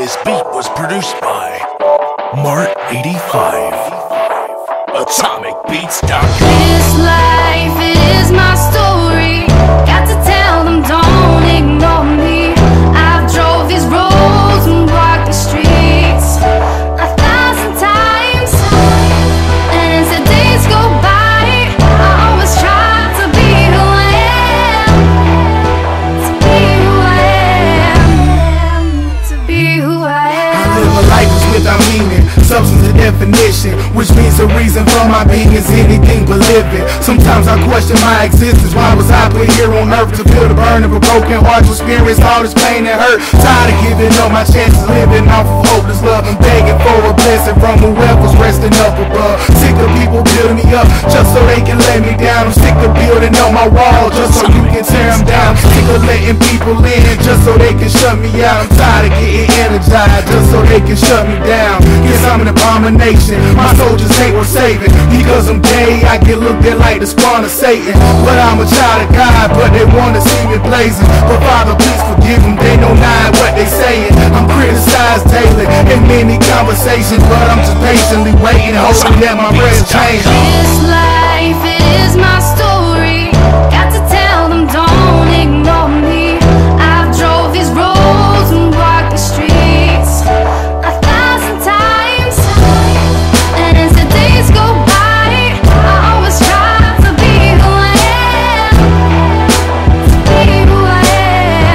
This beat was produced by Mart85. AtomicBeats.com. This life is my story. Got to tell them, don't ignore me. I've drove these roads and walked the streets 1,000 times, and as the days go by, I always try to be who I am. To be who I am. To be who I am. I live a life without meaning, substance and definition, which means the reason for my being is anything but living. Sometimes I question my existence. Why was I put here on earth to feel the burn of a broken heart, to experience all this pain and hurt? Tired of giving up my chances, living off of hopeless love and begging for a blessing from whoever's resting up above. Sick of people building me up just so they can let me down. I'm sick of building up my wall just so you can tear them down. Sick of letting people in just so they can shut me out. I'm tired of getting energized just so they can shut me down. Yes, I'm an abomination. My soldiers ain't worth saving. Because I'm gay, I get looked at like the spawn of Satan. But I'm a child of God, but they wanna see me blazing. But Father, please forgive them, they know not what they saying. I'm criticized daily in many conversations, but I'm just patiently waiting, hoping that my prayers change. This life is my story. Got to tell them, don't ignore me. I've drove these roads and walked the streets 1,000 times, and as the days go by, I always try to be who I am. To be who I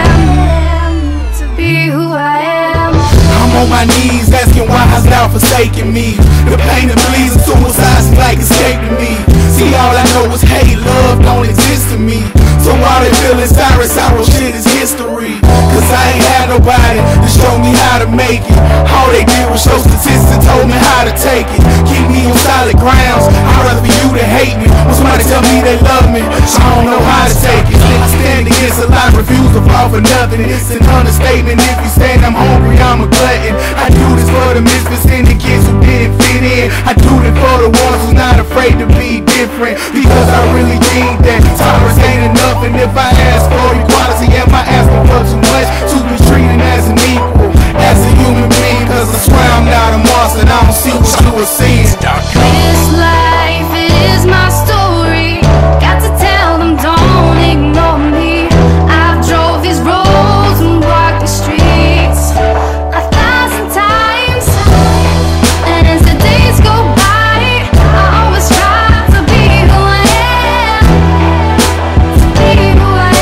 am. To be who I am. I'm on my knees asking why has thou forsaken me. The pain that bleeds and suicide seems like escaping me. See, all I know is hate, love don't exist to me. So all they feel is sour shit is history. Cause I ain't had nobody to show me how to make it. All they did was show statistics and told me how to take it. Keep me on solid grounds, I'd rather for you to hate me. When somebody tell me they love me, I don't know how to take it. I stand against a lot, refuse to fall for nothing. It's an understatement if you say I'm hungry, I'm a glutton. I do this for the misfits and the kids who didn't fit in. I do it for the ones who's not afraid to be different. Because I really think that tolerance ain't enough. And if I ask for equality, am I asking for too much? To be treated as an equal, as a human being. Cause I swear I'm not a monster and I don't see what you are seeing. This life is my story. Got to tell them, don't ignore me. I've drove these roads and walked the streets 1,000 times, and as the days go by, I always try to be who I am. To be who I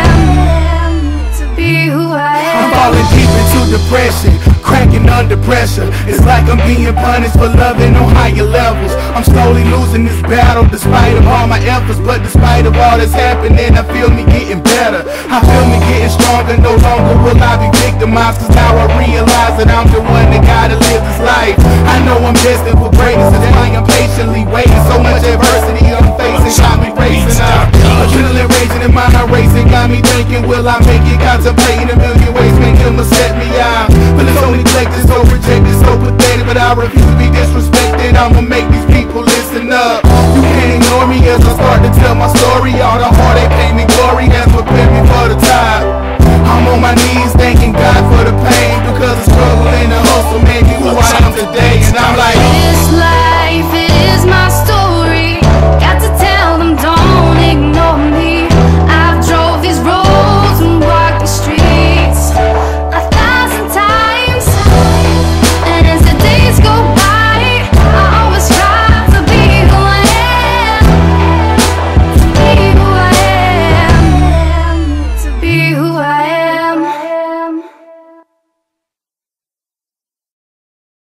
am. To be who I am. I'm falling deep into depression, cracking under pressure. It's like I'm being punished for loving on higher levels. I'm slowly losing this battle despite of all my efforts. But despite of all that's happening, I feel me getting better. I feel me getting stronger. No longer will I be victimized, cause now I realize that I'm the one that gotta live this life. I know I'm destined for greatness, and I am patiently waiting. So much adversity I'm facing got me racing up. Adrenaline raging and mind racing got me thinking, will I make it? Contemplating a million ways, make him set me out. Feeling so neglected, so rejected, so pathetic, but I refuse to be disrespected. I'ma make these people listen up. You can't ignore me as I start to tell my story.